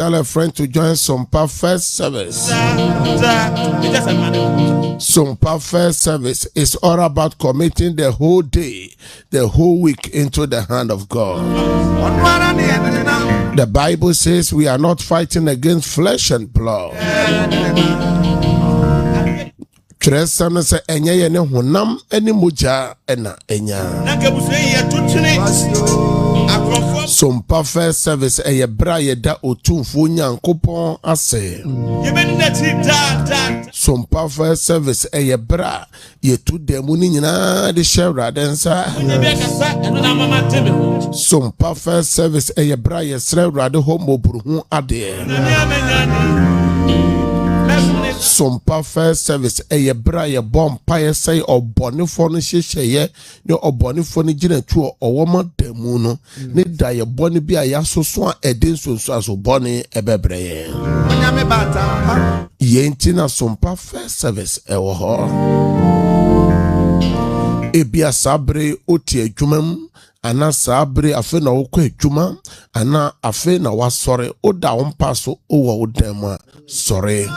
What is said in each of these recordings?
Tell a friend to join Sumpa First Service. Sumpa First Service is all about committing the whole day, the whole week into the hand of God. The Bible says we are not fighting against flesh and blood. Tresana se enye ye ne honam eni moja ena enya. Sumpa First Service eye bra ye da otumfo Nyankopon ase. Sumpa First Service eye bra ye tu demu ni nyina de shewra densa. Sumpa First Service eye bra ye srewra de homo buruhu ade. Sumpa First Service eye bra ye bompa ye say obonifo no hyehye ne obonifo no gina tuo owoma demu no ne da ye boni bia ya soso a eden soso aso boni ebebre ye onyame bata yenti na Sumpa First Service ewo ho ebia sabre oti adwumam ana sabre afe na wokọ adwuma ana afe na wasore oda wompa so owo odam sore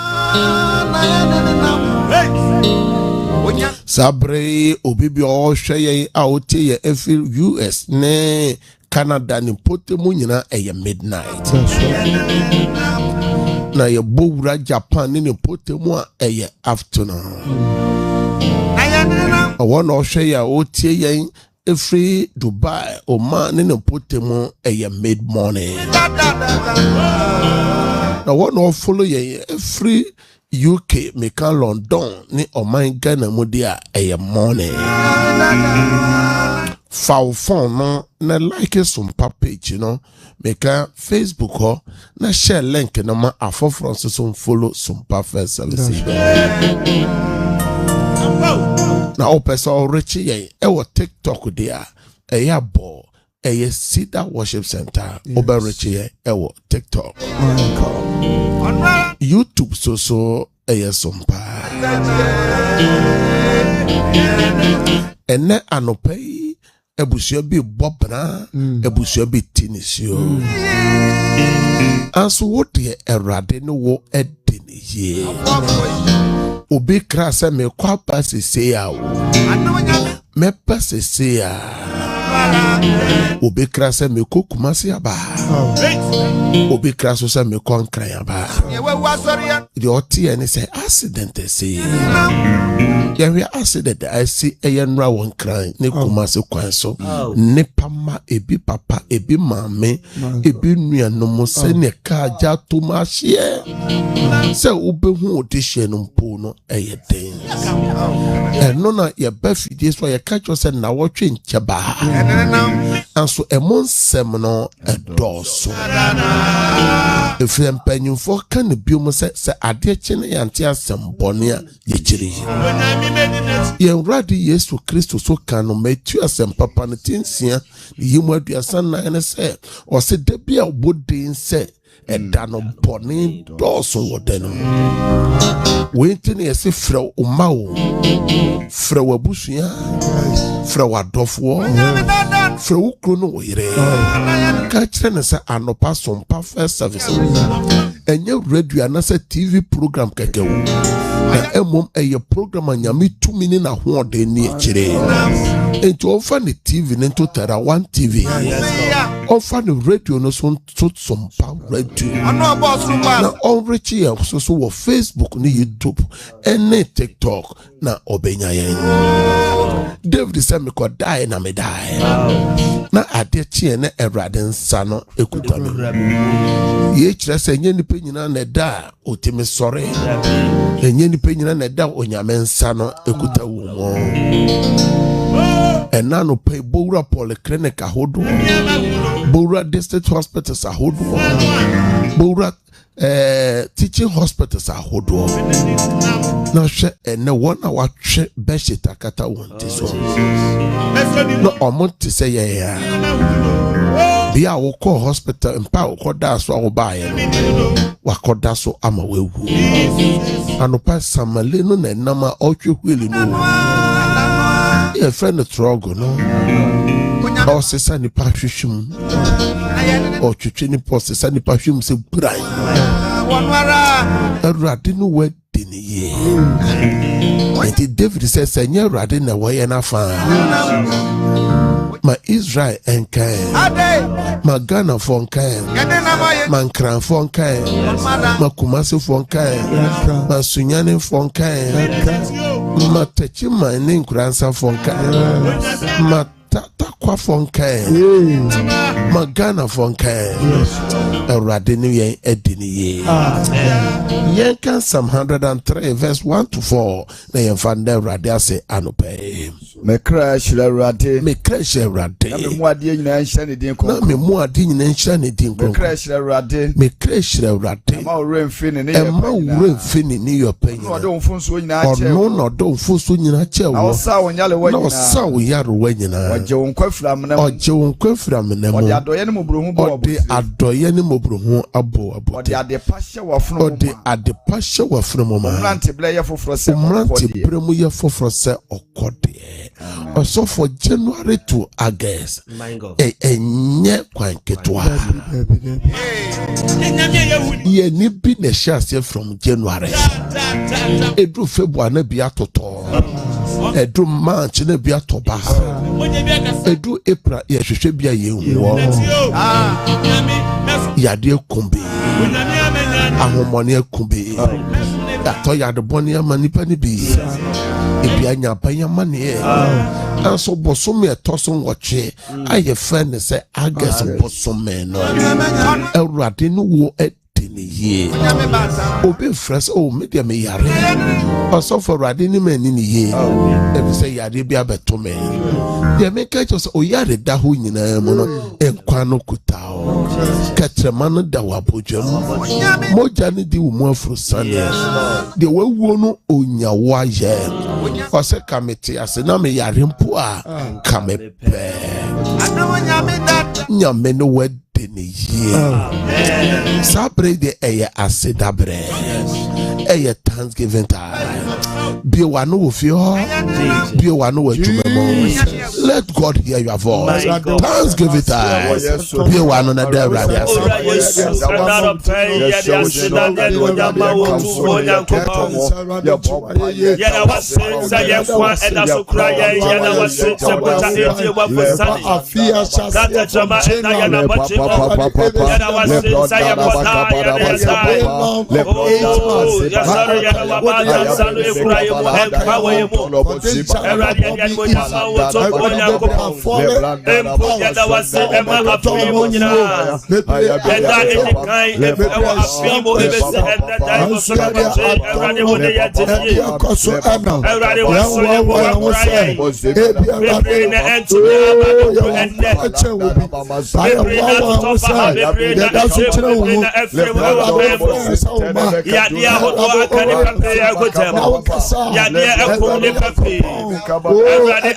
sabre obibi ohwe a otie ye efi US ne Canada ni potemu nyina eye midnight na ye bowura Japan ni potemu a eye afternoon awon ohwe ya otie ye every Dubai Oman ni potemu eye mid morning na one of follow ye every UK meka London ni Oman Ghana mudia eye morning foul phone no na like Sumpa page no meka Facebook ho na share link na ma afofro so follow Sumpa First Service na opesa orichi ye e TikTok dia eye bo eye Cedar Worship Center oba richi ye e TikTok YouTube so eye Sumpa ene anopai ebusua bi bobra ebusua bi tinisio anso wote erade no wo edini ye obi krasa me kwa pasese ya me pasese ya obi krasa me kokumasi aba obi krasa so me konkran aba the oti ene say accident say we accident I see eyenra won kran ne kumasi kwan so ne pama ebi papa ebi mame ebi nuanom se ne ka ja to ma hye se obehu odihye no mpo no eyeden eno na ye ba fidie so ye ka cho se na wotwe nkyeba anso emonsem no edoso efrem panyimfo ka ne biom se ade chene yante asembone a ye kiri ye radi Yesu Kristo so kanu metu asempapa ne tinsia yimu aduasan na ene se o se da bia obodin se eda no bone doso wodeno wentene yesi frɛ oma wo frɛ wabusua frɛ wadofo frɛ ukro no yire ka kyerɛ ne sɛ anopa Sumpa First Service enye radio anasa TV program kekewo na emom eye program anyame tumi ni na hoode ni ekire enti ofa ne TV ne to tara one TV ofa ne radio no so Sumpa radio na onrechi ya so wo Facebook ni YouTube ene TikTok na obenya yen David say me ko die na me die na ade tie na Erade nsa no ekuta me ye kire say enye nipa nyina na da otimi sore enye nipa nyina na da onyame nsa no ekuta wo mo enano pay Bowura Polyclinic ahodo Bowura District Hospitals ahodo Bowura teaching hospitals ahodo na hwe ene wona watwe beshita kata wonti so no omonti say ya bia wo call hospital mpa wo da so wo baaye no wakoda so ama wewu anopa samale no na nama otwe hweli no ye friend trogo no or Sesani Pashum or Chuchini Post Sesani Pashum se Bray. A radinu wed in a year. Mighty David says, Senya Radina way and a fan. My Israel and Cain, my Ghana for Cain, my Kran for Cain, my Kumasi for Cain, my Sunyani for Cain, my Techima and Inkransa for Cain, my Takwa for Cain, my Ghana for Cain, a Radini Edini. Yankan Psalm 103, verse 1 to 4. They find the Radiase Anope. Me crash la rade. Me crash la rade. Na me muadie nyina nhya ne din ko. Na me muadie nyina nhya ne din ko. Me crash la rade. Me crash la rade. Ma ore mfi ne ne ye. Ma ore mfi ne ne yo pa nyina. No do mfunso nyina che. Ono no do mfunso nyina che wo. Na osa wonyale wa nyina. Na osa wo yare wa nyina. Oje won kwafra mna. Oje won kwafra mna mo. Ode adoye ne mobrohu bo. Ode adoye ne mobrohu abo abo. Ode ade pashe wafunu mo. Ode ade pashe wafunu mo ma. Umrante ble ye foforo se. Umrante bre mu ye foforo se okode. Also for January to August, enye kwanketwa. Ye ni bi ne shase from January. Edu February na bi atoto. Edu March na bi atoba. Edu April ye hwehwe bi aye wo. Yade kumbi. Ahomone kumbi. Ato yade boni amanipa ni bi. Ebi anya banya mane and so bosome etoso watche aye friend say August bosome no Ewurade no wo edini ye obi fresh oh media me yare also for Ewurade ni mani ni ye e say yare bi abeto me de me ka just o yare da ho nyina mu no enkwa no kutao katrema no da wabodwam moja ne di wo mu afrosane de wawu no onyawo aye ose kamete ase na me yare mpo a kamepe nyame no wedini ye sabre de eye ase dabre eye Thanksgiving time be one no fio be one no tumemo. Let God hear your voice. Thanksgiving time be one on the radio.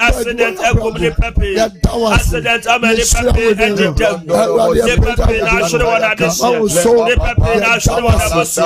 Accident accident amani papi and the papi national one at this the papi national one at this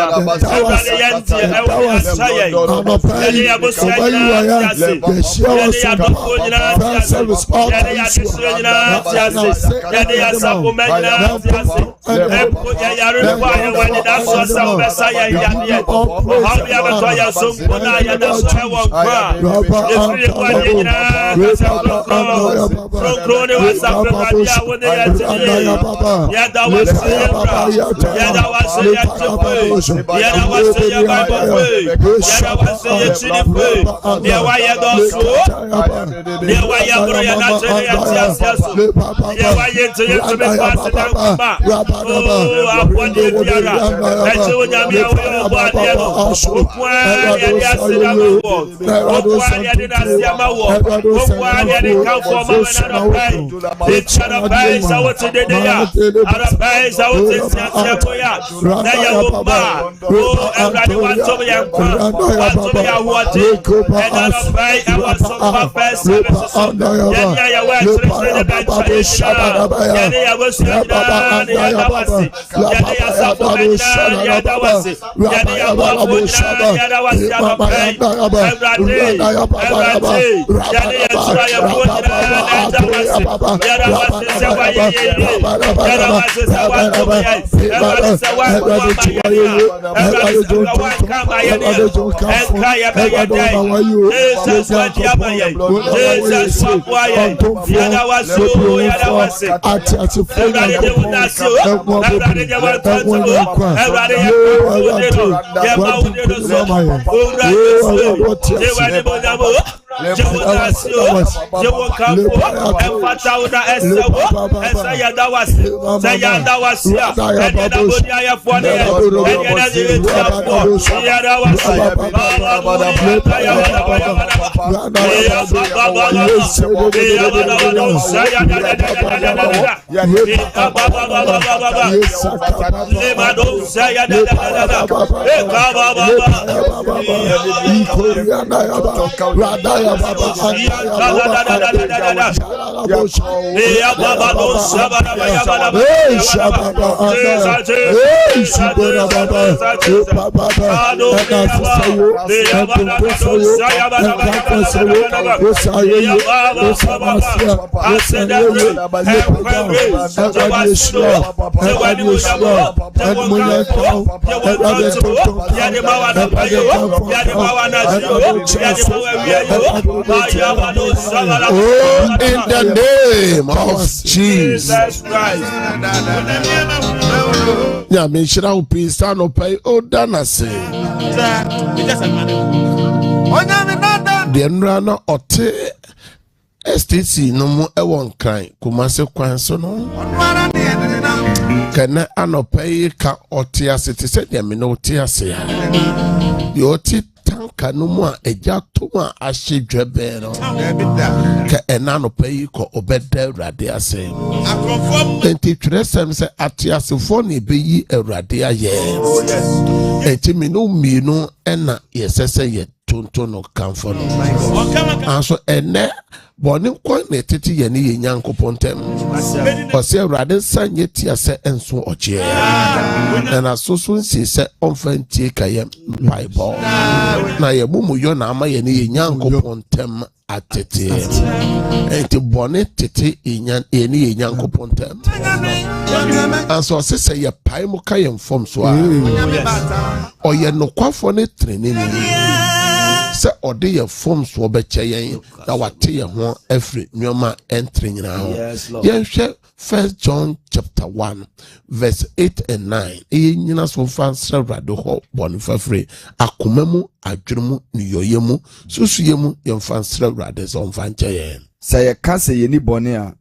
in the name of Jesus Christ. Yeah, me shira upi stand up o dana say. The enrana ote STC no mo e won kran Kumase kwan so no. Kana anopai ka ote asete se de me no ote ase ya. The ote tanka no mo eja to ma ahye dwebe no. Ka enanopai ko obeda Awurade ase. Enti tresem se atiasefo ne beyi Awurade aye. Enti me no mienu ena yesese ye tonto no kamfo no. Anso ene boni kwa ne tete ye ne Nyankopon tem. Ose Awurade sanye tia se enso oche. Na soso nsi se onfantie kaye Bible. Na ye mumu yo na ama ye ne Nyankopon tem atete. Enti boni tete eni Nyankopon tem. Anso se ye pai mu kaye mfom so a. Oye no kwafo ne trene ni. Se ode ye form so obeche yen na wate ye ho afri nyoma entry nyina ho yen hwe 1 John chapter 1 verse 8 and 9 e nyina so fansra Awurade ho bonfafre akomamu adwiremu niyoyemu susuyemu yen fansra Awurade so mfanche yen say ye ka say ye ni bone a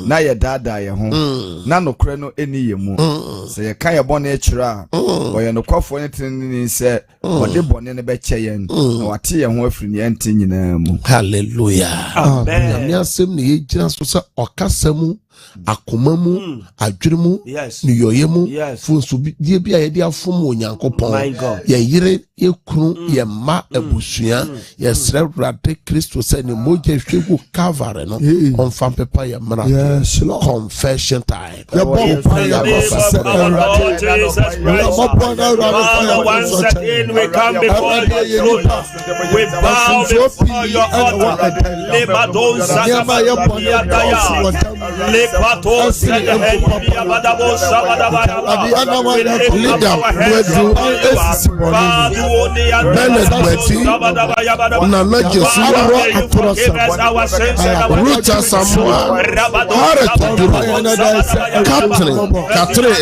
na ye dada ye ho na nokre no eni ye mu say ye ka ye bone e kira o ye nokwafo ne tinini se o de bone ne be che yen na wate ye ho afiri ne enti nyina mu. Hallelujah, amen. Ya asem ne ye gina so se okasamu akomamu adwiremu niyoyemu funsu die bia ye de afom Onyankopon ye yire ye kunu ye ma abusua ye sre Awurade Kristo se ne moje hwegu Calvary no on fan paper ye mra confession time ye bon fire once again we come before you we bow before your altar lebadonza lepatos Nana Jesua Ruta Samoa Catherine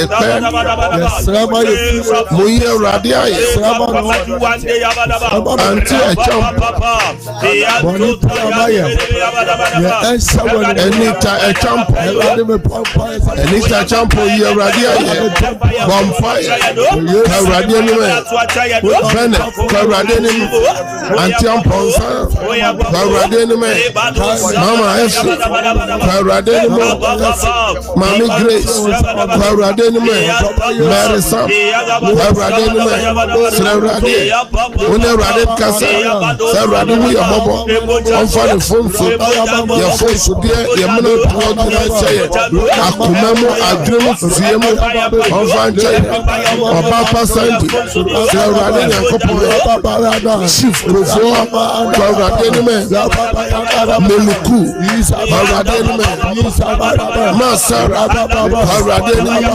Muye Radia Anti Anita Champo ye Radia bonfire Radia Bennett Radia Anti Amponsa Radia Mama Essie Radia Mami Grace Radia Mary Sam Radia Radia Casa Radia we are Bobo on for the phone so your phone so dear your money Akumamu adwemu siemu onfanche Papa Sandy Sewrade Nyankopon Chief Kofo Sewrade Nime Meluku Sewrade Nime Masar Sewrade Nime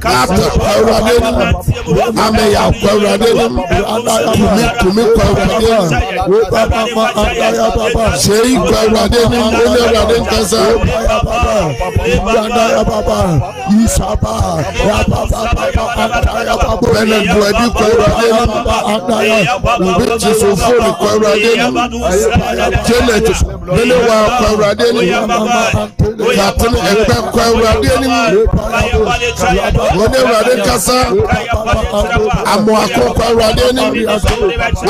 Ata Sewrade Nime Ameya Sewrade Nime Tumi Sewrade Nime Shei Sewrade Nime Sewrade Nkasa Bernard Boadi Sewrade Nime Chisofoni Sewrade Nime Janet Belewa Sewrade Nime Captain Ekpe Sewrade Nime Sewrade Nkasa Amoako Sewrade Nime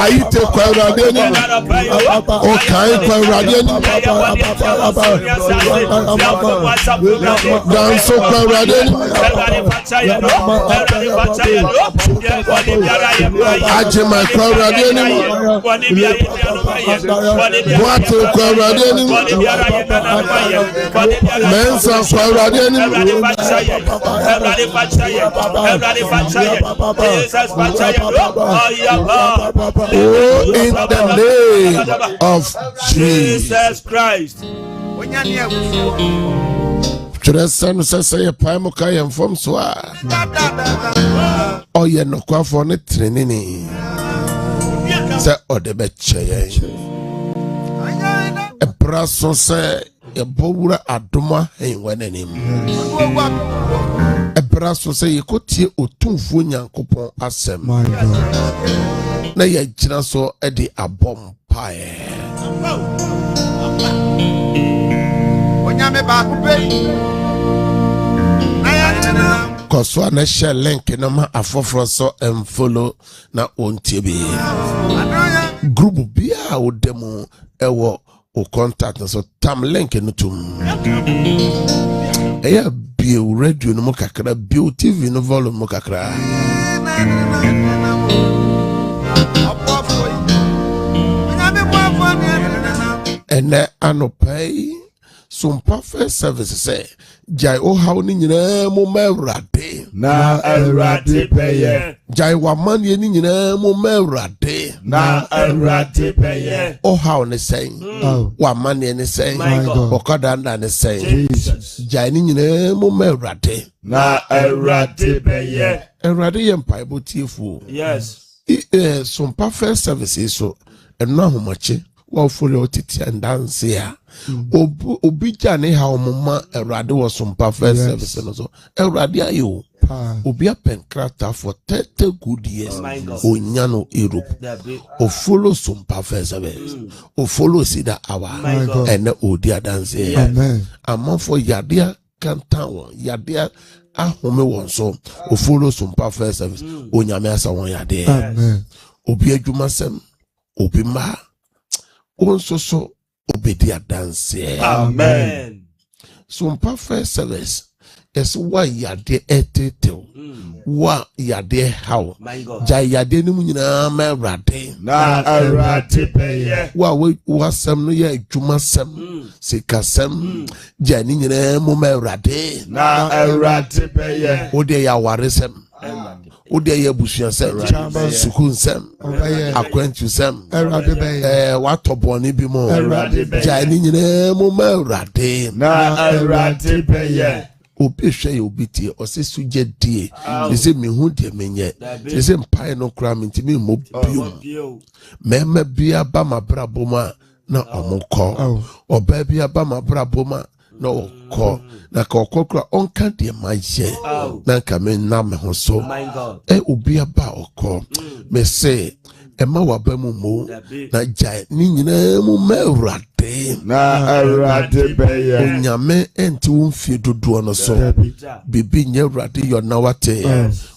Ayite Sewrade Nime Okai Sewrade Nime Danso Sewrade Nime Ajima Sewrade Nime Boate Sewrade Nime Mensa Sewrade Nime Oh, in the name of Jesus Christ. Twerɛsɛm sɛ sɛ yɛ pae mu ka yɛn fam so a ɔyɛ nokwafoɔ ne trenini sɛ ɔde bɛkyɛ yɛn ɛbra so sɛ yɛbɔ wura adoma hɛnwa n'anim ɛbra so sɛ yɛkɔtie otumfuo Nyankopɔn asɛm na yɛgyina so de abɔ mpaeɛ Kɔso a na hyɛ link no ma afoforo so follow na ontie bi group bia a wodemu ɛwɔ o contact so tam link no tum ɛyɛ bio radio no mu kakra bio TV no volume mu kakra ɛnɛ anopai Sumpa First Service say Jai o how ni nyina mo mewrade na awurade peye Jai wa man ye ni nyina mo mewrade na awurade peye o how ne say wa man ye ne say okada nda ne say Jai ni nyina mo mewrade na awurade peye awurade ye mpaibo tiefu yes Sumpa First Service so eno ahomache wa follow titi and dance here obi jane ha omuma Erade was Sumpa First Service no so Erade ayo obi apenkrata for 30 good years onyano Europe o follow Sumpa First Service o follow Sida Awa and odi dance here among for yadia kantawo yadia ahome won so o follow Sumpa First Service onyame asa won yade obi adwumasem obi ma so obedi adanse amen Sumpa First Service is wa yade etetel wa yade how jai yade ni nyina ma Awurade na awurade peye wa sem no ya adwuma sem sikasem jai ni nyina mo ma Awurade na awurade peye ode ya waresem ode ya busuasem sukunsem akwantusem watoboni bi mo jai ni nyina mo ma Awurade na awurade peye obi hwe obi tie ose suje die ese me hu die menye ese mpai no kra me ntimi mo biom mema bia ba mabraboma na omukọ oba bia ba mabraboma na okọ na ka okokra onka die maye na ka me na me ho so obi aba okọ me se ema waba mu mo na jai ni nyina mu ma Awurade na awurade peye onyame enti wo mfie dodo no so bibi nye Awurade yo na wate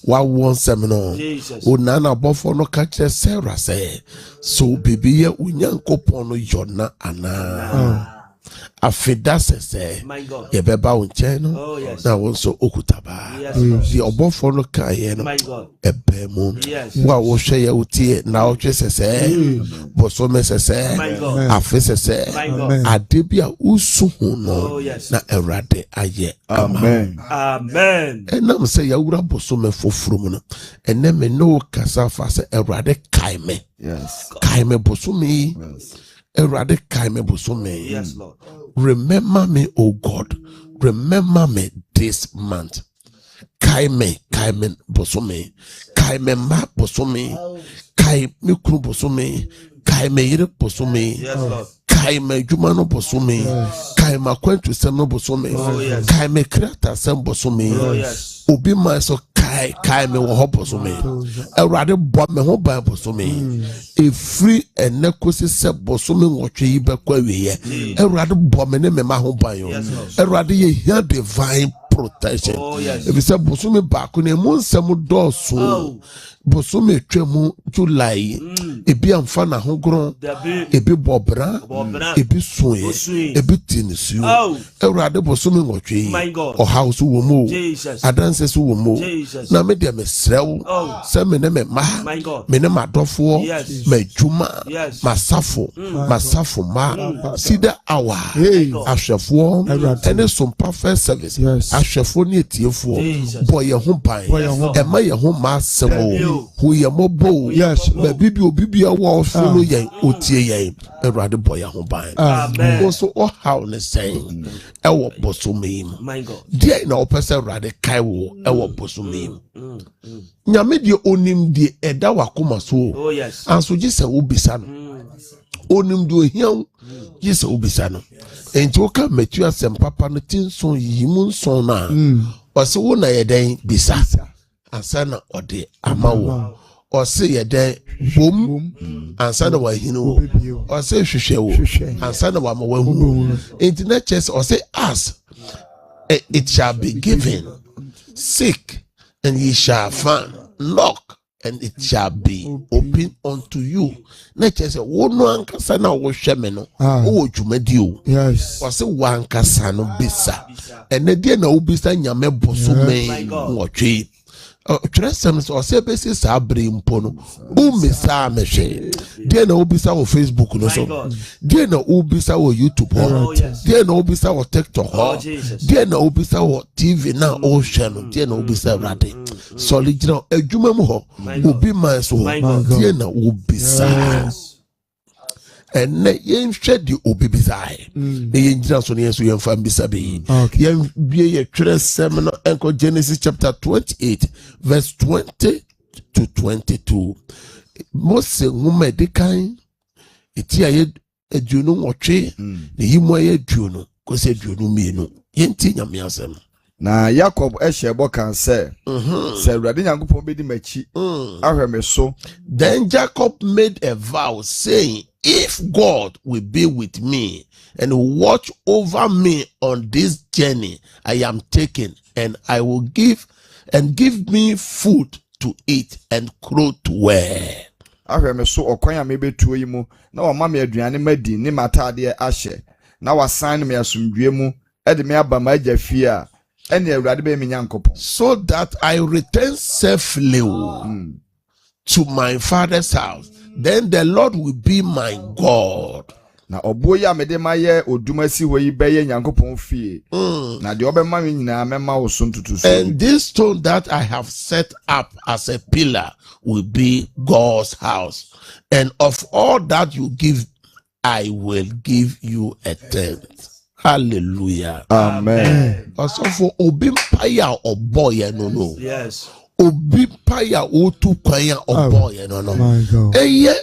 wa won sem no ona na bofo no ka kire Sarah say so bibi ye Onyankopon no yo na ana afeda sese My God. ye beba wo nkyɛn no Oh, yes. na wo nso okutaba Yes, Lord. di ɔbɔfo no ka ye no My God. ebe mu Yes. wo a wo hwɛ ye wotie na wo hwɛ sese bosome sese My God. afe sese My God. ade bi a usu hu no Oh, yes. na Awurade ayɛ ama Amen. Amen. ɛnam sɛ yɛwura bosome foforo mu no ɛnɛ me ne wo kasa fa sɛ Awurade kae me Yes. kae me bosome yi Yes. Awurade kae me bosome yi. Yes, Lord. Remember me, O God. Remember me this month. Kae me bosome. Kae me ma bosome. Kae me kunu bosome. Kae me yere bosome. Yes, Lord. Kae me adwuma no bosome. Kae me akwantusɛm no bosome. Oh, yes. Kae me kratasɛm bosome. Oh, yes. Obi ma so kae me wɔ hɔ bosome. Awurade bɔ me ho ban bosome. Efiri ɛnɛ kosi sɛ bosome nwɔtwe yi bɛkɔ awieyɛ. Awurade bɔ me ne me ma ho ban yo. Yes, Lord. Awurade yɛ hia divine protection. Oh, yes. Ebi sɛ bosome baako na emu nsɛm dɔɔso. Oh. Bosome twɛ mu July. Ebi amfa na ho goro. Dabi. Ebi bɔbra. Bɔbra. Ebi soe. Osui. Ebi ti nisuo. Oh. Awurade bosome nwɔtwe My yi. God. Ɔhaw so wɔ mu o. Jesus. Adanse so wɔ mu o. Jesus. Na me deɛ mesrɛ wo Oh. sɛ me ne me ma My God. me ne m'adɔfoɔ Yes. m'adwuma Yes. m'asafo m'asafo ma sida awa Hey. ahwɛfoɔ Awurade. ɛne sompa first service Yes. ahwɛfoɔ ne atiefoɔ Jesus. bɔ yɛn ho ban Bɔ yɛn ho ban. ɛma yɛn ho ma asɛm Dabi o o. hu yɛn mmɔbɔ o Yes. baabi bi obi bi a wɔ ɔsoro yɛn otie yɛn Awurade bɔ yɛn ho ban Amen. wo so ɔhaw ne sɛn ɛwɔ bosome yi mu My God. deɛ na ɔpɛ sɛ Awurade kae wo ɛwɔ bosome yi mu nyame deɛ onim deɛ ɛda wakoma so o Oh, yes. anso gye sɛ wobisa no onim deɛ ohia wo gye sɛ wobisa no enti woka Matthew asɛm papa no ti nson yi mu nson no a ɔse wo na yɛdɛn bisa ansa na ɔde ama wo ɔse yɛdɛn bom ansa na wahene wo ɔse hwehwɛ wo Hwehwɛ. ansa na wama wahu wo enti na kyerɛ sɛ ɔse ask it shall be given, seek and ye shall find, knock and it shall be open unto you. Na kyerɛ sɛ wo no ankasa na wohwɛ me no wowɔ dwumadi o Yes. ɔse wankasa no bisa ɛnɛ deɛ na wobisa nyame bosome My God. nwɔtwe twerɛ sɛm sɛ ɔsɛ bɛsi saa bere mpo no wommisa mehwɛ deɛ na wobisa wɔ Facebook no so My God. deɛ na wobisa wɔ YouTube Oh, hɔ yes. deɛ na wobisa wɔ TikTok Oh, hɔ Jesus. deɛ na wobisa wɔ TV na wohwɛ no deɛ na wobisa Awurade sɔle gyina adwuma mu hɔ My God. obi man so My hɔ God. deɛ na wobisa ɛnɛ yɛnhwɛ de obi bisae na yɛngyina so no yɛn so yɛmfa mbisa bɛyi Okay. yɛnbie yɛtwerɛ sɛm no ɛnkɔ Genesis chapter 28 verse 20 to 22 Mose nwoma ɛdi kan ɛti a yɛ aduonu nwɔtwe na yi mu a yɛ aduonu kɔsɛ aduonu mmienu yɛnti nyame asɛm Na Jacob ɛhyɛ bɔ kan sɛ sɛ Awurade Nyankopɔn bɛdi m'akyi ahwɛ me so Then Jacob made a vow saying, if God will be with me and watch over me on this journey I am taking, and I will give me food to eat and clothes to wear. ahwɛ me so ɔkwan a mebɛtuo yi mu na wama me aduane madi ne m'ataadeɛ ahyɛ na wasan me asomdwie mu ɛde me aba m'agya fie a ɛne Awurade bɛyɛ me Nyankopɔn So that I return safely to my father's house. Then the Lord will be my God. na ɔboɔ yi a mede ma yɛ oduma si hɔ yi bɛyɛ Nyankopɔn fie na deɛ ɔbɛma me nyinaa mɛma wo so ntotoso And this stone that I have set up as a pillar will be God's house. And of all that you give, I will give you a tenth. Hallelujah. Amen. Ọsọfọ obi mpaeɛ a ɔbɔ yɛ no no. Yes. Obi mpaeɛ a otu kwan a ɔbɔ yɛ no no. My God. Ɛyɛ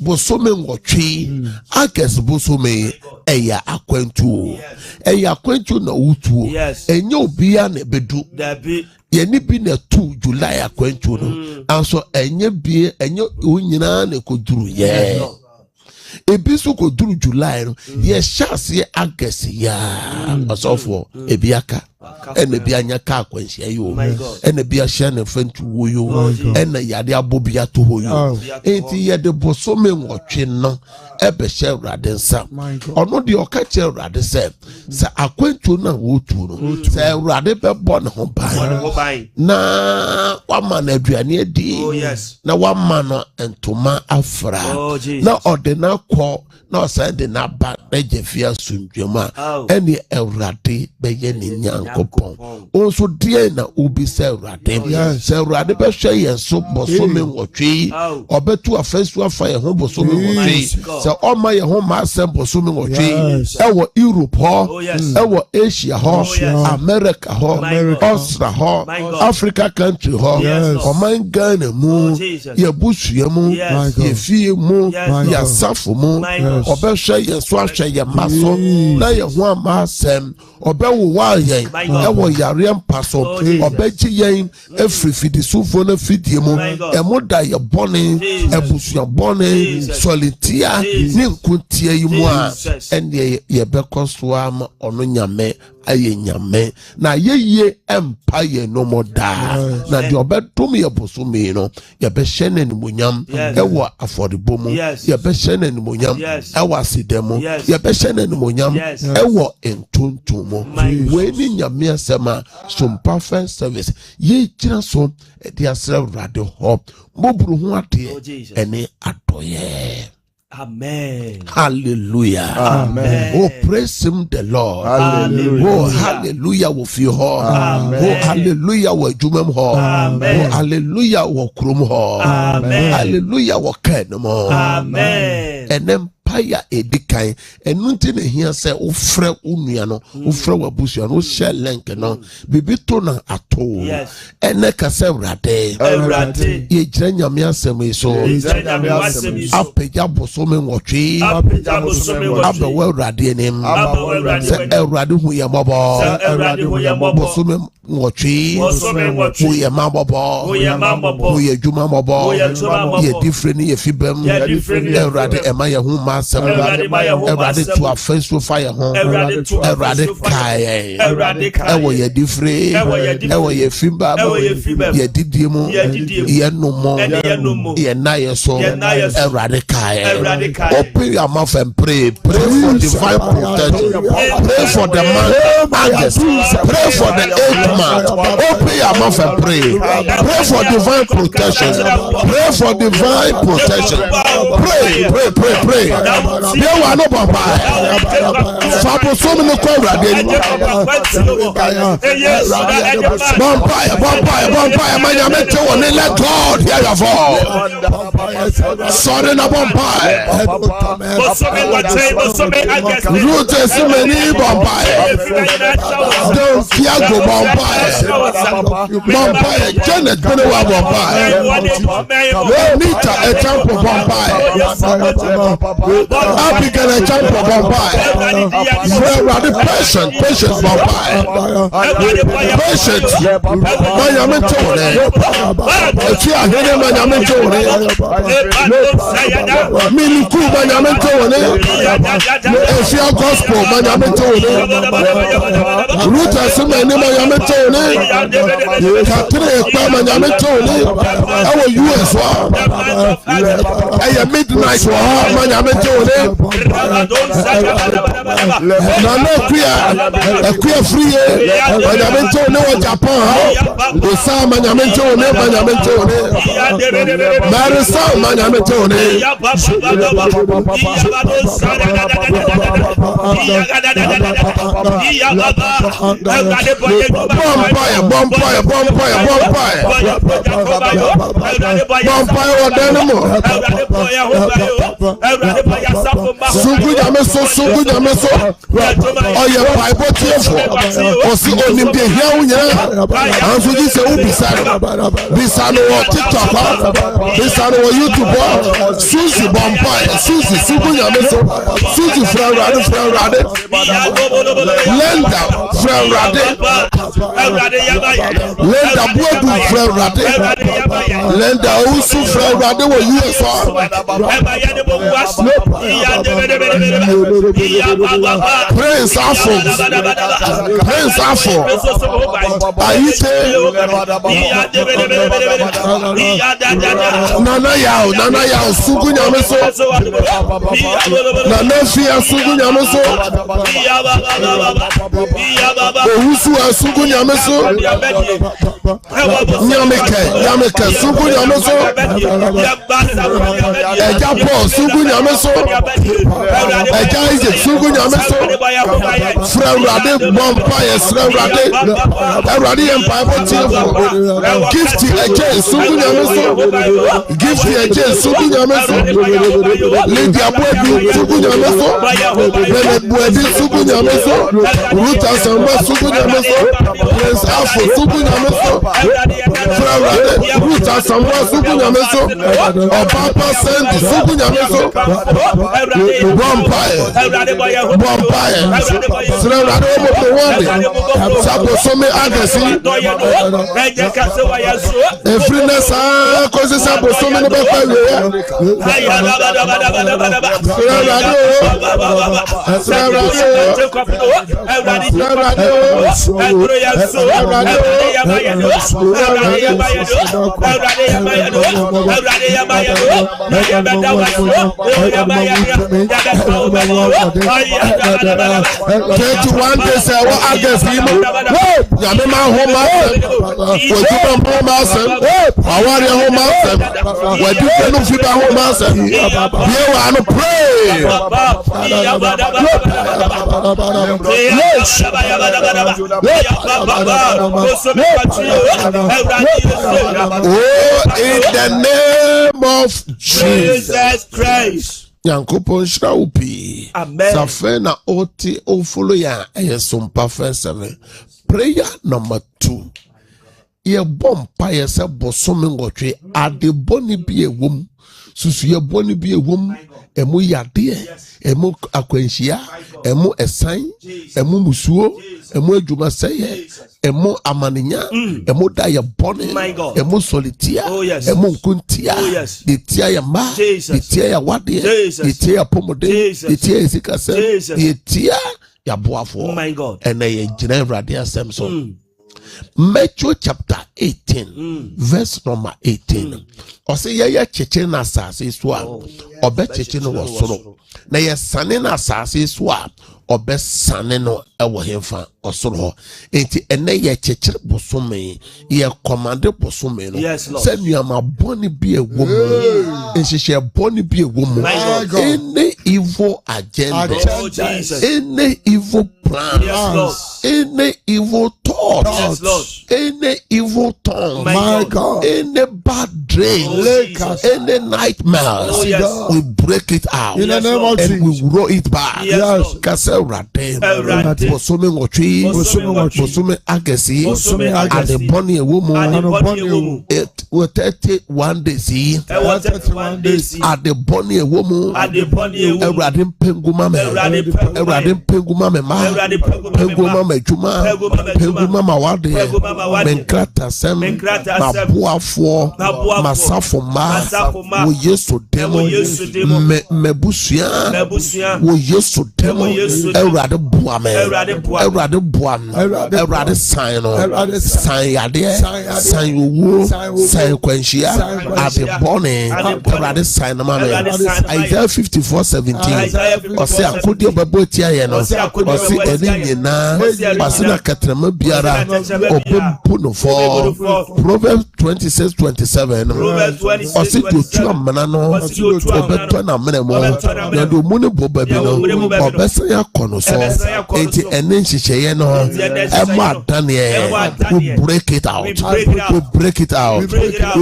bosome nwɔtwe August bosome ɛyɛ akwantu o. Ɛyɛ akwantu na wotu o. Yes. Ɛnyɛ obiara na ɛbɛdu. Dabi. Yɛne bi na tu July akwantu no. Anso ɛnyɛ wo nyinaa na ɛkɔduru yɛ. Ebi nso kɔduru July no yɛhyɛ aseɛ August yaa ɔsɔfoɔ ebi aka. ɛna bi anya ka akwanhyia yi o ɛna bi ahyɛ ne mfantu wo yi o ɛna yade abɔ bi ato hɔ yi o enti yɛde bosome nwɔtwe no ɛbɛhyɛ Awurade nsa ɔno deɛ ɔka kyerɛ Awurade sɛ akwantuo no a wɔtu no sɛ Awurade bɛbɔ ne ho ban na wama no aduane adi na wama no ntoma afra na ɔde no akɔ na ɔsan de n'aba n'agya fie asomdwam a ɛne Awurade bɛyɛ ne Nyankopɔn ɔnso deɛ na obi sɛ Awurade sɛ Awurade bɛhwɛ yɛn so bosome nwɔtwe yi ɔbɛtu afasu afa yɛn ho bosome nwɔtwe yi sɛ ɔma yɛn ho ma asɛm bosome nwɔtwe yi ɛwɔ Europe hɔ ɛwɔ Asia hɔ America hɔ Australia hɔ Africa country hɔ ɔman Ghana mu yɛbusua mu yɛfie mu yɛasafo mu ɔbɛhwɛ yɛn so ahwɛ yɛn ma so na yɛn ho ama asɛm ɔbɛwowa yɛn ɛwɔ yareɛ mpa so ɔbɛgye yɛn efiri fidisufo na fidie mu ɛmo da yɛ bɔne abusua bɔne sɔlitia ne nkuntia yi mu a ɛne yɛbɛkɔ so ama ɔno Nyame ayɛ Nyame na yɛyie ɛmpa yɛn no mo daa na deɛ ɔbɛdom yɛ bosome no yɛbɛhyɛ no animonyam ɛwɔ afɔrebɔ mu yɛbɛhyɛ no animonyam ɛwɔ aseda mu yɛbɛhyɛ no animonyam ɛwɔ ntontom mu wei ne Nyame asɛm a Sompa First Service yɛgyina so ɛde asrɛ Awurade hɔ mmɔburu ho adeɛ ɛne adɔyɛ. Amen. Hallelujah. Amen. Oh, praise him, the Lord. Hallelujah. Oh, hallelujah, wo fi ho. Amen. Oh, hallelujah, wo jumem ho. Amen. Oh, hallelujah, wo krum ho. Amen. Hallelujah, wo ken mo. Amen. Enem paya edikan enunti ne hia se ofrɛ unua no ofrɛ wabusua no share link no bibi to na ato ene ka se Awurade ye gyina Nyame asɛm yi so apagya bosome nwɔtwe abawa Awurade anim sɛ Awurade hu yɛ mmɔbɔ bosome nwɔtwe hu yɛ mmɔbɔ hu yɛ adwuma mmɔbɔ yɛ difre ne yɛ fibam Awurade ɛma yɛ ho ma asɛm Awurade to afɛnso fa yɛ ho Awurade kae ɛwɔ yɛ difre ɛwɔ yɛ fibam yɛ didie mu yɛ nomo yɛ nayɛ so Awurade kae open your mouth and pray for divine protection, pray for the man August, pray for the 8th month. Open your mouth and pray for divine protection, pray for divine protection, pray there were no bamba fabo so many Awurade bamba manyamete woni let God hear your voice. Sorry na bamba Route Simeni Bombay, don't Tiago Bombay, Janet Benewa Bombay, Nita a champ of Bombay, Abigail a champ of Bombay, the patient Bombay, patient, Mayamentone, Mayamentone, Miliku Mayamentone. Efia gospel manyametone Ruta semeni manyametone Katre ekpa manyametone Ewo US wa Eye midnight wa manyametone Nana kuya free manyametone wa Japan Osa manyametone Marisa manyametone Susie Frerade Lenda Frerade Lenda Bodu Frerade Lenda Usu Frerade wo USA Prince Afo. Prince Afo. Aite. Nana Yao. Sugu Nyameso. Nana Fia Sugu Nyameso. Ohusu Sugu Nyameso. Nyameke Sugu Nyameso. Eja Paul Sugu Nyameso. Eja Isaac Sugu Nyameso. Frère Bompaye Frère Empire Gifty Eje Sugu Nyameso. Gifty Eje Sugu Nyameso. Lydia Boebi Sugu Nyameso. Bennett Boebi Sugu Nyameso. Ruta Samba Sugu Nyameso. Prince Afo Sugu Nyameso. Frère Ruta Samba Sugu Nyameso. Papa Sandy Sugu Nyameso. Bompaye Frère Sabo Some Agasi. Efrina sa cause Sabo Some no Bapa. In the name of Jesus Christ. Yankopon Shraupi. Amen. Safena oti ofolo ya eyesompa first 7. Prayer number 2. Ye bompa yese bosome ngotwe ade boni bi ewom. Susu ye boni bi ewom. Emu yade, emu akwenshia, emu esan, emu musuo, emu ejuma seye, emu amaninya, emu da ya boni, emu solitia, emu nkuntia, ditia ya ma, ditia ya wade, ditia ya pomode, ditia ya zikase, ditia ya boafo. Ene ye jine radia Samson. Matthew chapter 18, verse number 18. Ose ye cheche na asase so a obe cheche no wosoro. Na ye sane na asase so a obe sane no ewo hemfa osoro ho. Enti ene ye cheche bosome, ye commande bosome no. Se nuama boni bi ewo mu. Enhihye boni bi ewo mu. Any evil agenda, any evil plans, any evil thoughts, any evil tongue, my God, any bad dreams, any nightmares, we break it out in the name of Jesus, and we roll it back. Kase rade, bosome ngotwi, bosome agesi, ade boni ewomu. It will 31 days. Ade boni ewomu. Erade penguma me, erade penguma me ma, penguma me juma, penguma ma wade, menkrata sem, ma buafo, masafo ma, wo yesu demo, mebusia, wo yesu demo, erade buame, erade buam, erade signo, sign yade, sign wo, sign kwenshia, ade boni, erade sign mame. Isaiah 54:17. Ose akodi obebo tia ye no. Ose eni nyina, ose na katrama biara obempu no fo. Proverbs 26:27. Ose jotu amana no, obeto na mene mo. Na do mu ne boba bi no, obesa ya kono so. Enti eni nhihye ye no, ema dane we break it out. We break it out. We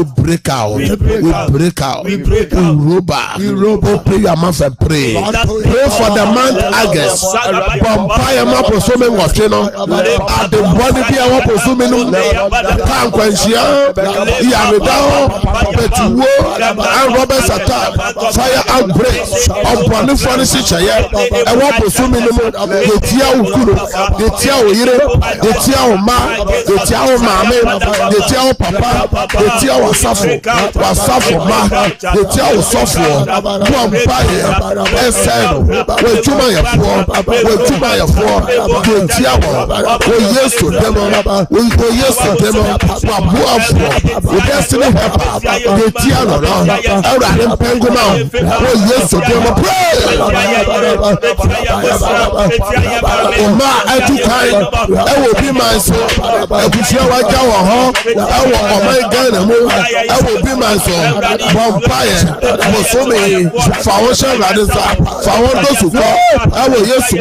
break out. We break out. We roba. Pray your mouth and pray. Pray for the month August. Bompire ma posome ngotwe no. Ade body bi a wo posome no. Kan kwanhia. Ya me da but war and robbers attack, fire outbreak, upon the furnace chair, and what was so minimal, the Tia Ukuru, the Tia Ire, the Tia Ma, the Tia Mame, the Tia Papa, the Tia Wasafo, Ma, the Tia Wasafo, Bumpire, Eseno, where Jumaya for, where Jumaya for, the Tia, where yes to them, we go yes to them, Babuafo, the destiny helper, the Tia Lora, Aran Penguma, where yes to them, pray. Oma edukai, I will be my son. I will share what I will my gun. I will be my son. Vampire, for so many foundation radis, found those who go. I will use to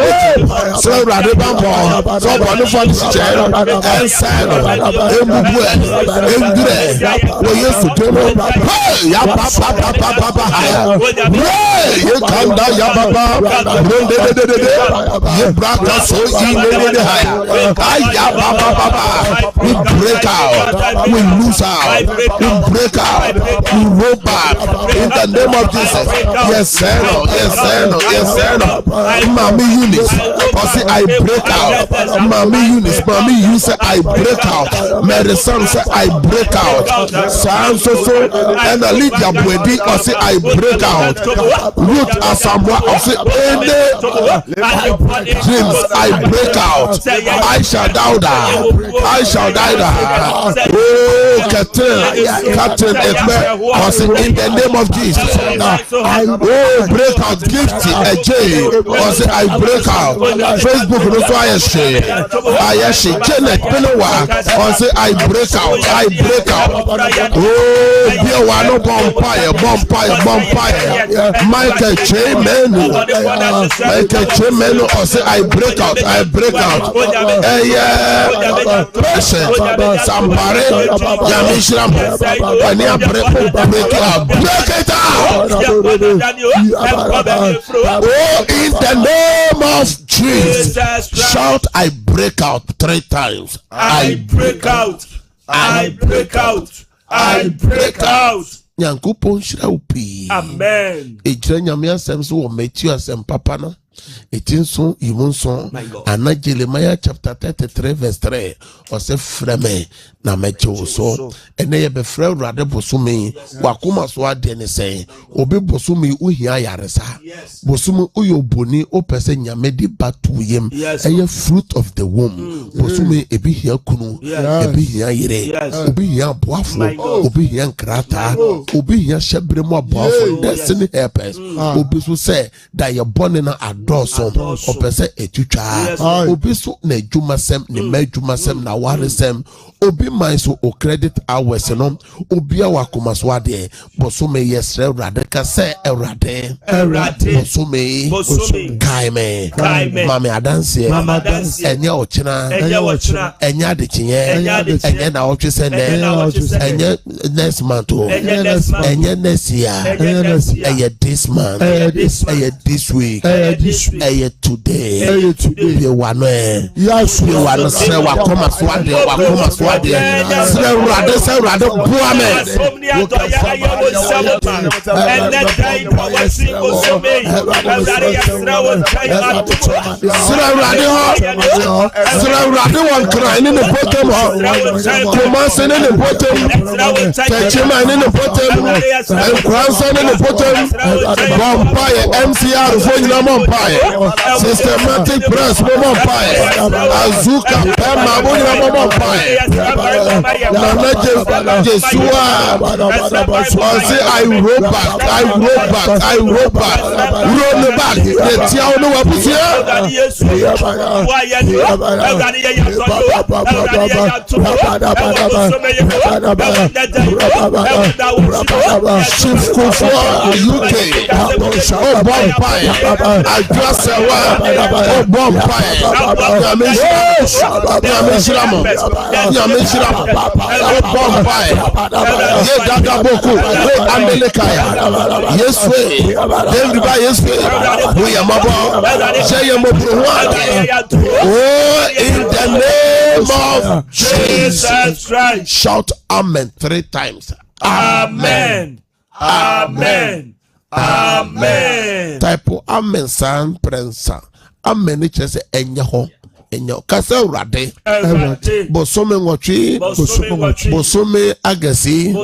so rather bumper, so wonderful chair and sign we used to do you come down, Yababa, you brought us so we break out, we lose out, we break out, we roll back in the name of Jesus. Yes, sir, yes, sir, yes, sir. Mommy Eunice, I break out. Mommy Eunice, Mommy, you say I break out. Mary son say I break out. Sam so and Lydia Bwedi, I say I break out. Ruth Asamoah, I say dreams, I break out. I shall die. I shall die. Oh, Captain Ekme, I say in the name of Jesus. Oh, break out, gift AJ, I say I break out. Facebook, no so I say Janet Benowa, I say I break out. I break out. Oh, dear one, no bonfire. Michael Chemenu, I say I break out. I break out. Patient, Sampare, Yamishram, when you break out. Oh, in the name of Jesus, shout I break out 3 times. I break out. I break out. I break out. Nyankopon shira upi. Amen. Ejira nyame asem so wo Matthew asem papa no. Etinso imunso ana Jeremiah chapter 33 verse 3 o se freme na meche so ene ye be frɛ Awurade bosome wakoma so ade ne sɛn obi bosome ohia yaresa bosome oyoboni opese nyame di batu yem eye fruit of the womb bosome ebi hia kunu ebi hia yire obi hia boafo obi hia nkrata obi hia hyebre mu aboafo destiny helpers obi so say da ye bone na adɔso opese etutwa obi so na adwumasem ne madwumasem na waresem obi man so o credit hours no obi awakoma so ade bosome yesre Awurade ka se Awurade bosome kaime mama adanse enye ochina enye adechinye enye na otwese enye next month enye next year enye this month enye this week enye today be one be one se wakoma so ade Say Awurade buame. Awurade wan crying in the bottom commencing in the bottom Chechima in the bottom and Cranson in the bottom Vampire MCR for Vampire systematic press Vampire Azuka Pema Vampire Jesua say I roll back roll back the tia no wapusia shift for UK oh Vampire address Vampire Vampire ye dada boku Amelekaya yes way David by yes way we are mabo say mobro oh in the name of Jesus Christ shout amen 3 times. Amen. Amen. Amen. Type amen san prensa. Amen ni chese enya ho. Enya kasa urade. Bosome ngotwi. Bosome agasi.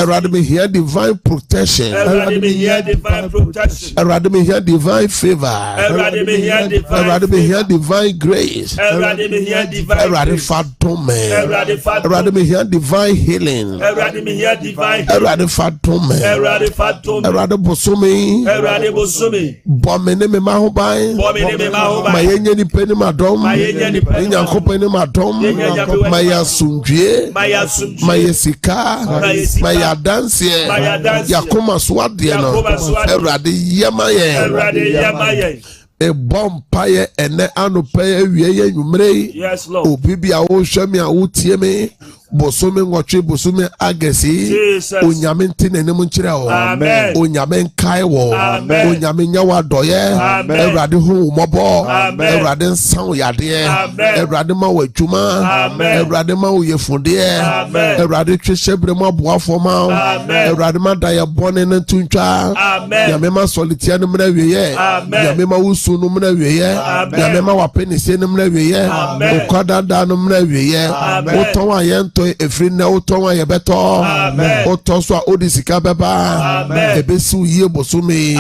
Urade me hear divine protection. Urade me hear divine protection. Urade me hear divine favor. Urade me hear divine. Urade me hear divine grace. Urade me hear divine. Urade fatome. Urade me hear divine healing. Urade me hear divine. Urade fatome. Urade fatome. Urade bosome. Urade bosome. Bomene me mahoban. Bomene me mahoban. Mayenye ni peni madom. Inya kopeni madom. Maya sundue. Maya sika. Maya dansie. Yakoma swade no. Urade yamaye. A bompaye ene anopaye wiye nyumre. Yes, Lord. Obibi a wo hwemi a wo tie me. Bosome ngotwe bosome agesi onyame ntine ne mu nkire ho onyame nkai wo onyame nyawa doye Ewurade hu mobo Ewurade nsan yade Ewurade ma wadwuma Ewurade ma yefunde Ewurade twehyebre mo aboafo ma Ewurade ma daye bone ne tuntwa nyame ma solitia ne mra wiye nyame ma wusu no mra wiye nyame ma wapenise ne mra wiye okwadada no mra wiye oton ayento efri na oton ye beto oton so odisika beba ebesi uye bosome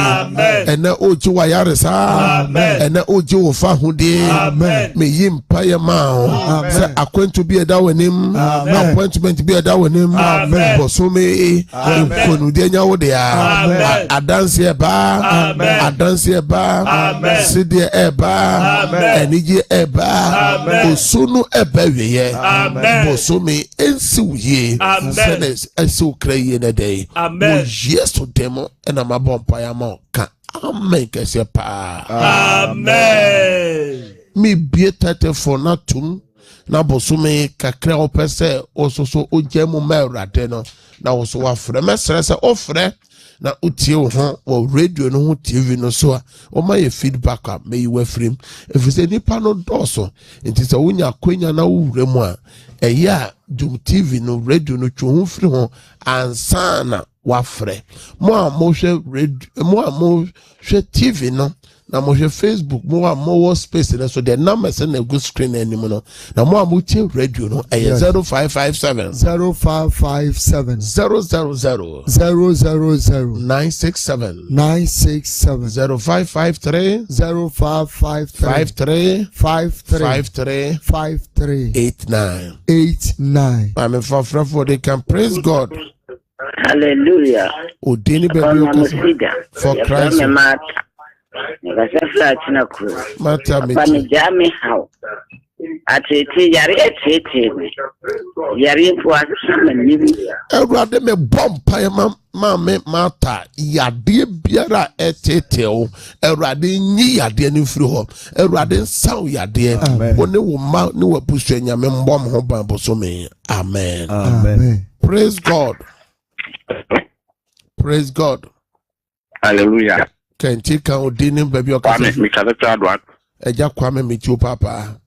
ene oji wa yaresa ene oji wo fa hude me yimpa ye ma se akwentu bi eda wanim appointment bi eda wanim bosome nkonu de nya wo de a adanse eba sidie eba enije eba osunu eba wiye bosome ensiuye senes esukreye na day mo yesu demo ena mabompa ya mo ka amen kese pa amen mi bie 34 na tum na bosome kakra opese ososo ojemu mawrade no na oso wa frɛ mesrɛ sɛ ofrɛ na utie wo ho wo radio no ho TV no so o ma ye feedback a me yiwa frame efise nipa no doso enti sɛ wonya kwanya na wure mu a eya Dum TV no radio no twu ho firi ho ansana wafrɛ mo a mo hwɛ radio mo a mo hwɛ TV no na mo hwɛ Facebook mo a mo wo space na so the numbers na go screen anim no na mo a mo tie radio no ɛyɛ 0557 0557 000 967 0553 89. I'm a for they can praise God. Hallelujah. Udini baby for Christ. Mata me how. Everybody me bomb pie me mata yade biara etete o Ewurade nyi yade ni firi ho Ewurade nsaw yade one wo ma ne wabusu nyame mbom ho ban bosome amen amen praise God Hallelujah. Kenti kan odini baby okase mi ka ta do eja kwame mi ti o papa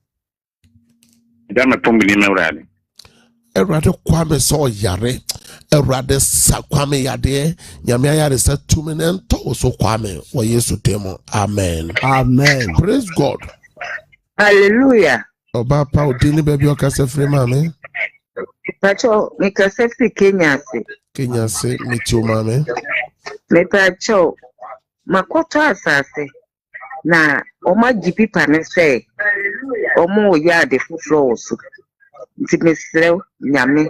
dama tombini mewrade Ewurade kwame so yare Ewurade sa kwame yade nyame ayare sa tumi ne nto so kwame wo Yesu demo amen praise God hallelujah oba pa odini baby okase free mame pacho mi ka se fi Kenya se mi ti o mame me pacho makoto asase na oma jipi pane se omo ya de fufuro so ntimesrew nyame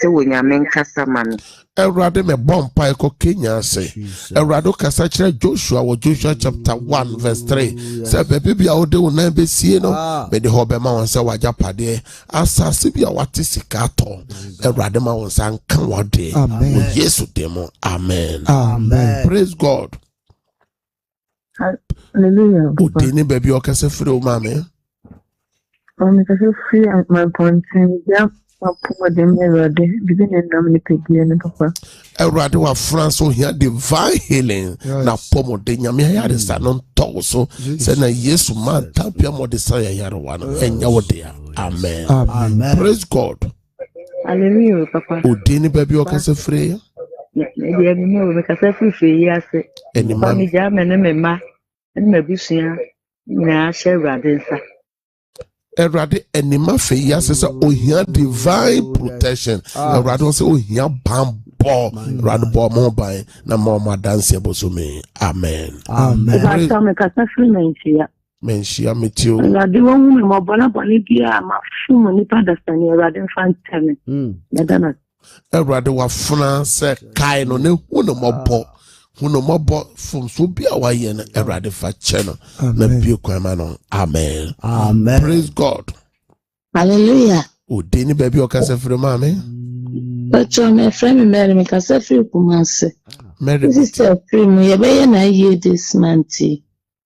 se wo nyame nkasa mame Ewurade me bompa eko Kenya se Ewurade kasa kire Joshua wo Joshua chapter 1 verse 3 se bebe bia wo de wo na besie no me de ho be ma won se wajapade asase bia wate sika to Ewurade ma won san kan wode wo Yesu demo amen praise God hallelujah udini baby okase free o mame me ka free my point yeah Papa dem Ewurade bibi ne nam ne pedie ne papa Ewurade wa France o hia divine healing na pomo de nyame yare sa no to so se na Yesu man tapia mo de sa yare wa no enya wo de amen praise God Hallelujah, Papa. Odini baby okase free. Maybe I know because every free year say. Any Papa man. mi jam and ma and maybe soon. Na share radinsa. Erade enima fe yase se ohia divine protection. Erade se ohia bambo. Erade bo mo ban na mo dance ebosume. Amen. Amen. I saw me because free Nigeria. Menshia metio. Erade won me mo bona bia ma fumu ni padastani erade fan tell. Nadana. Erade wafuna se kai no ne hunu mobo. Hunu mobo from so bia wa ye na erade fa che no. Na bi kwama no. Amen. Amen. Praise God. Hallelujah. Odini baby okase free mama. But my friend Mary me kasa free Kumasi. Mary. This is a free me. Yebe na year this month.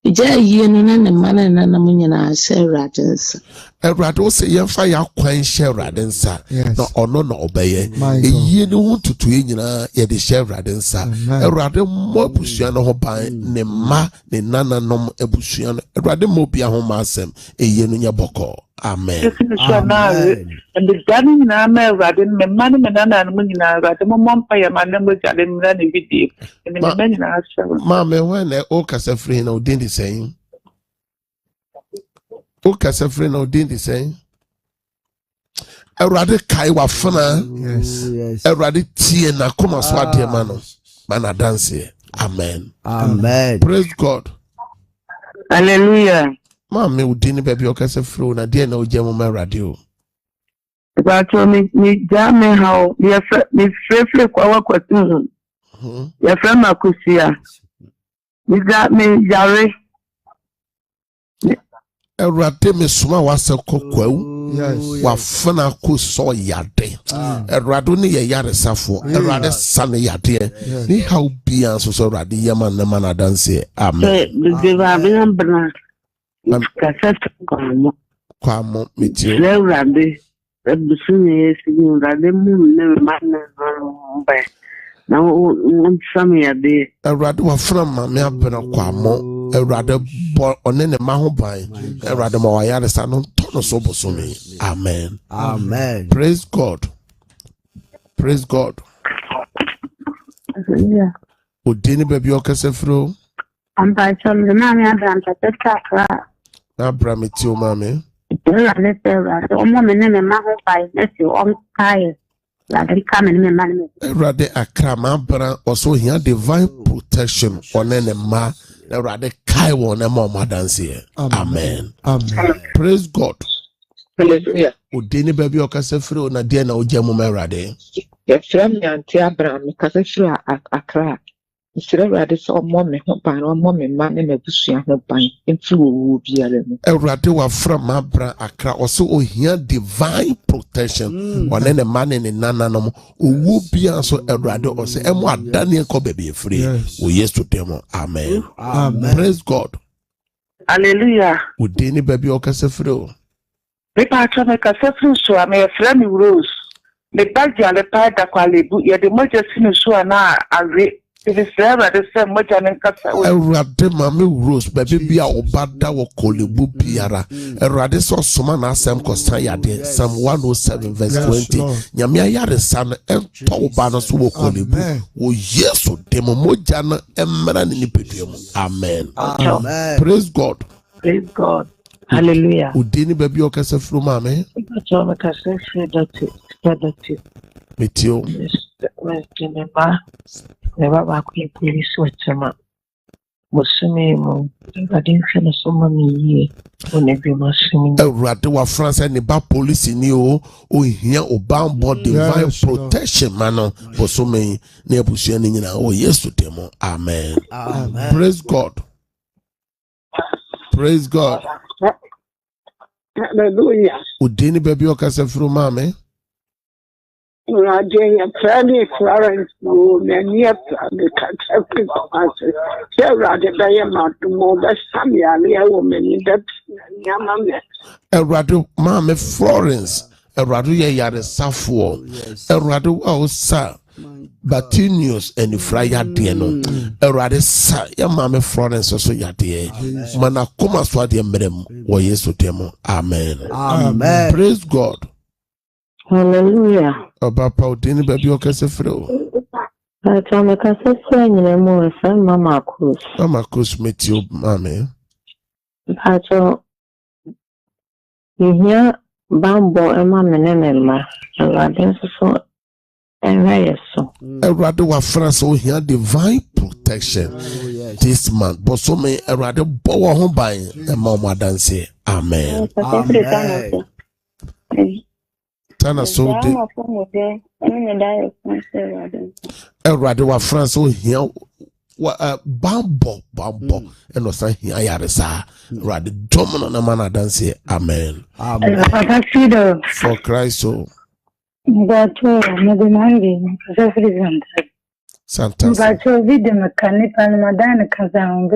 Ija year no na mana na na munya na share radins. Erade o se yemfa ya kwan share radensa. Na ono na obeye. Eyi ne hu tutu nyina ye de share radensa. Erade mo abusua no ho ban ne ma ne nananom abusua no. Erade mo bia ho ma asem. Eyi no nya boko. Amen. And the garden na me radin me man me nana no nyina radin mo mompa ya man mo jale me na ne video. And me man na share. Mama when o kasa free na odin di saying. O kasa free na odin di saying. Erade kai wa fana. Yes. Erade tie na koma so ade ma no. Mana dance. Amen. Amen. Praise God. Hallelujah. Mama udini baby okase free na dia na ojemo ma radio. But me jam me how me free kwa kwatu. Ya friend makusia. Me got me jare. Erade me suma wase kokwawu. Wafana ko so yade. Erade ne ye yare safo. Erade sane yade. Ni how bia so so erade yema na mana dance. Amen. The Rabian Bana. Cassette Kwa mo mitio. Rade. The Sunni Rade Moon never man by. Now some year day. Erade wafana ma me abena kwa mo. Erade bo onene ma ho ban. Erade ma wa yare sa no tono so bosome. Amen. Amen. Praise God. Praise God. Yeah. Odini baby okase free. I'm by some the man and I'm Na bra metio mame. let's say woman and ma ho by let's you on tire. Like come and me man. Erade akra ma bra also here divine protection onene ma. Erade kai won e ma dance here. Amen. Amen. Praise God. Hallelujah. Odini baby okase free na dia na ojemu ma erade. Your friend Auntie Abraham, because if you are a crack, Mr. Radis or mommy, by or mommy, man, and a bushia, no pine, and through be a little. Erade wa from ma bra akra also here divine protection onene ma ne nananom owu bia so erade o se emo adane ko baby free. O yes to them. Amen. Amen. Praise God. Hallelujah. Odini baby okase free. People are trying to make so I'm a friend Rose. The bag ya le pa da kwalebu ye de moja sinu so na are it is there the same moja nen kasa Erade mame Rose baby bia obada wo kolebu biara. Erade so soma na asem kosan yade Psalm 107 verse 20. Nyame ayare san ento oba no so wo kolebu. Wo yeso demo moja na emra ni nipeduam. Amen. Amen. Praise God. Praise God. Hallelujah. Udini baby okase fru mame. So me kasa free that Metio. Mr. Never back in police wetema. Musumi mo. I didn't feel so many when every musumi. Erade wa France ni ba police ni o hia obambo divine protection mano bosome na ebusia ni nyina o yesu demo. Amen. Amen. Praise God. Praise God. Hallelujah. Udini baby okase fru mame. Radia Fanny Florence, no, many of the Catholic classes. There are the diamond to more than some young woman that Yamame. Erade mame Florence. Erade ye yare safo. Erade wa sa Batinius and Frya Diano. Erade sa ya mame Florence so yade. Mana kuma so ade mrem wo yesu demo. Amen. Amen. Praise God. Hallelujah. Oba pa odini baby okese frɛ o. Atame kasa sia nyina mu efa Mama Cruz. Mama Cruz metio mame. Pacho ihia bambo ema menemema. Awade so enwe so. Erade wa France o here divine protection this month. But so me erade bo wo ho ban e ma mo adanse. Amen. Tana so de erade wa France o here wa bambo eno san here yaresa. Erade domino na man adanse. Amen. Amen. For Christ so Bacho Madinari, Santa Bacho video mechanic and Madana Kazan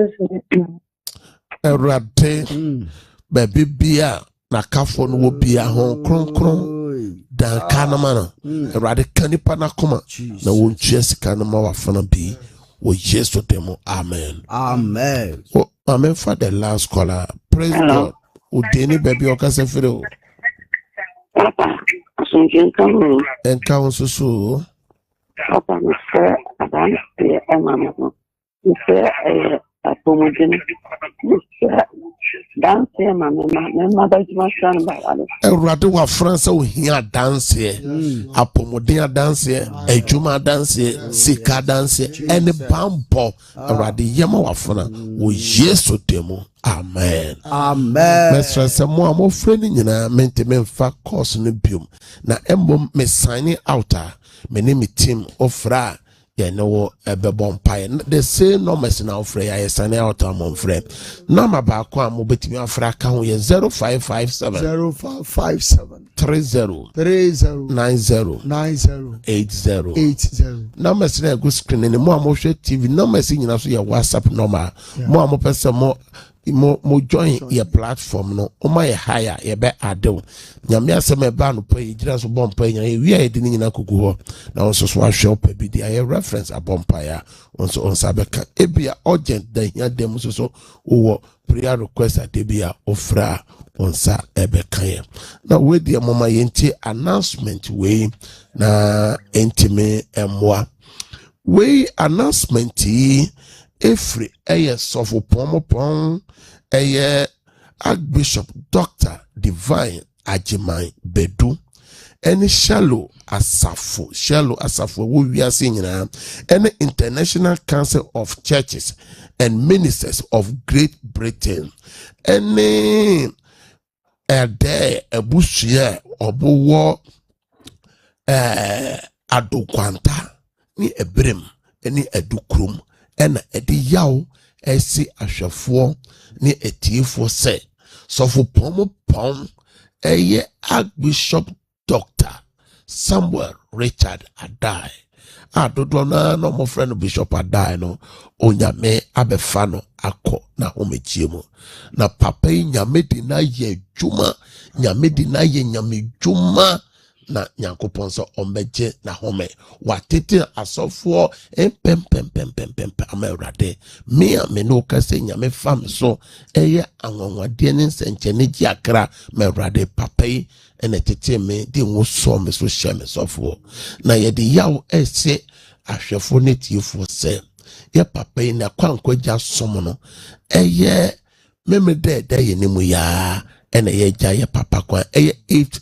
Erade baby bia na kafo no wo bia ho kronkron dan kanama no Erade kanipa na koma na wo ntue sika no ma wafana bi wo Yesu demo. Amen. Amen. Oh, amen for the last caller. Praise God. Udeni baby okase fere o. Papa, sunjin kamu. Enka won so. Papa, me se adan se mama no. Me se apomodin. Me se dance mama ba juma san ba wale. Erade wa France o hia dance apomodin dance ejuma dance sika dance ene bambo erade yema wafona wo Yesu demo. Amen. Amen. Mesra se mo amofre ni nyina mente memfa course no biom na embom me signing out me ne me team ofra ye no wo ebebon pae the same numbers na ofra ya signing out amon frɛ number ba ko am betimi afra ka ho ye 0557 30 90 numbers na go screen ni mo amhwɛ TV numbers nyina so ye WhatsApp number mo amopese mo join your platform no o ma ye higher ye be adew nyame asem e ba no pa ye gira so bompa nya ye wi ayi ni nyina kugu ho na onso so ahwe opa bi dia ye reference abompa ya onso onsa be ka ebia urgent da hia dem so wo prayer request adebia ofra onsa ebe kan ye na we dia mama ye nti announcement we na entime emwa we announcement yi Efri eye sofo pomopon eye Archbishop Dr. Divine Ajiman Bedu any shallow asafo wo wiase nyina any International Council of Churches and Ministers of Great Britain any ede ebusua obowo adokwanta ni ebrem any edukrum ena edi yaw esi ahwefo ni etiefo se sofo pom eye Archbishop Dr. Samuel Richard Adai adodo na no mo friend Bishop Adai no onyame abefa no akọ na homechiemu na papa nyame di na ye dwuma nyame di na ye nyame dwuma na nyankopon so ombeje na home watete asofo empempempempempem amerade me no kase nyame fam so eye anwanwade ne nsenchene gi akra merade papai ene tete me di wo so me so hye me sofo na ye de yaw ese ahwefo ne tiefo se ye papai na kwankwaja som no eye memede ye ne mu ya ene ye gya ye papa kwa eye 8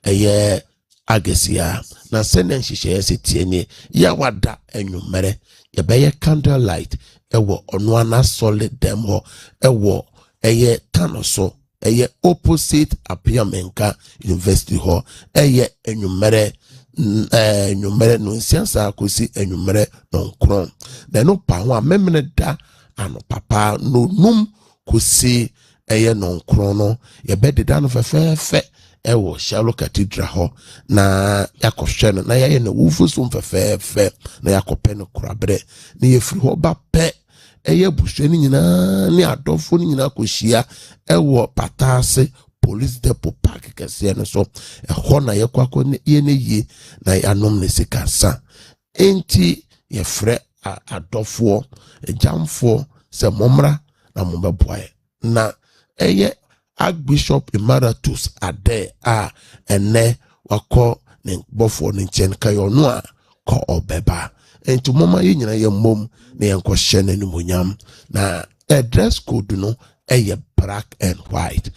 eye Agesia na sene nhihye tieni ya wada enwumere ye beye candle light ewo ono ana solid dem ho ewo eye kanoso eye opposite Apiamenka University ho eye enwumere no siansa akosi enwumere no nkron na no pa ho amemene da ano papa no num kosi eye no nkron no ye bededa no fefefe ewo Shallow Cathedral ho na yakohwe no na yaye na wufuso mfefefe na yakope no kurabre na yefiri ho ba pe eye buhwe ni nyina ni adofo ni nyina kohyia ewo Patase Police Depot Park kase no so ho na yekwako ye ne yi na yanom ne sikasa enti yefre adofo jamfo se momra na mombeboae na eye Archbishop Emeritus Ade ene wako ne bɔfoɔ no nkyɛn ka yɛ ɔno a kɔ ɔbɛba nti moma yɛ nyina yɛ mmom na yɛnkɔhyɛ no animonyam na dress code no black and white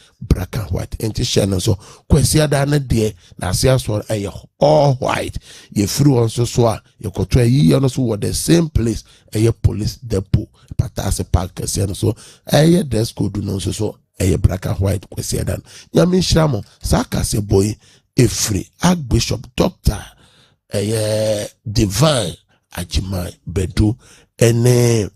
nti hyɛ no so kwasiada no deɛ na ase asɔre all white yɛfiri wɔn so a yɛkɔtɔ ayiya no so wɔ the same place police depot patase park kɛseɛ no so dress code no so black and white kwasiada no nyame nhyira mo saa kase boy efiri Archbishop Dr. Divine Ajimai Bedu ene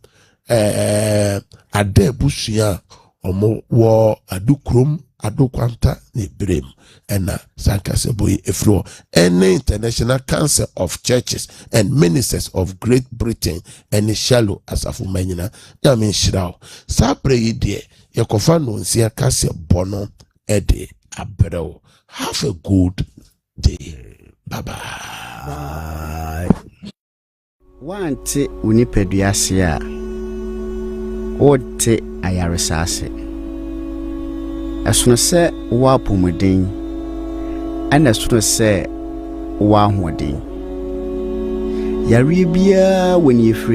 ade busua omo wo adukrom adokwanta ne brem ena sankase boy efro ene International Council of Churches and Ministers of Great Britain ene shallow asafo manyina nyame nhyira saa prayi de yakofa no nsia kase bono ede abrew. Have a good day. Bye bye. Wante unipeduase a ote ayaresase. Esono se wo apomuden ana esono se wo ahoden. Yare bia woni efiri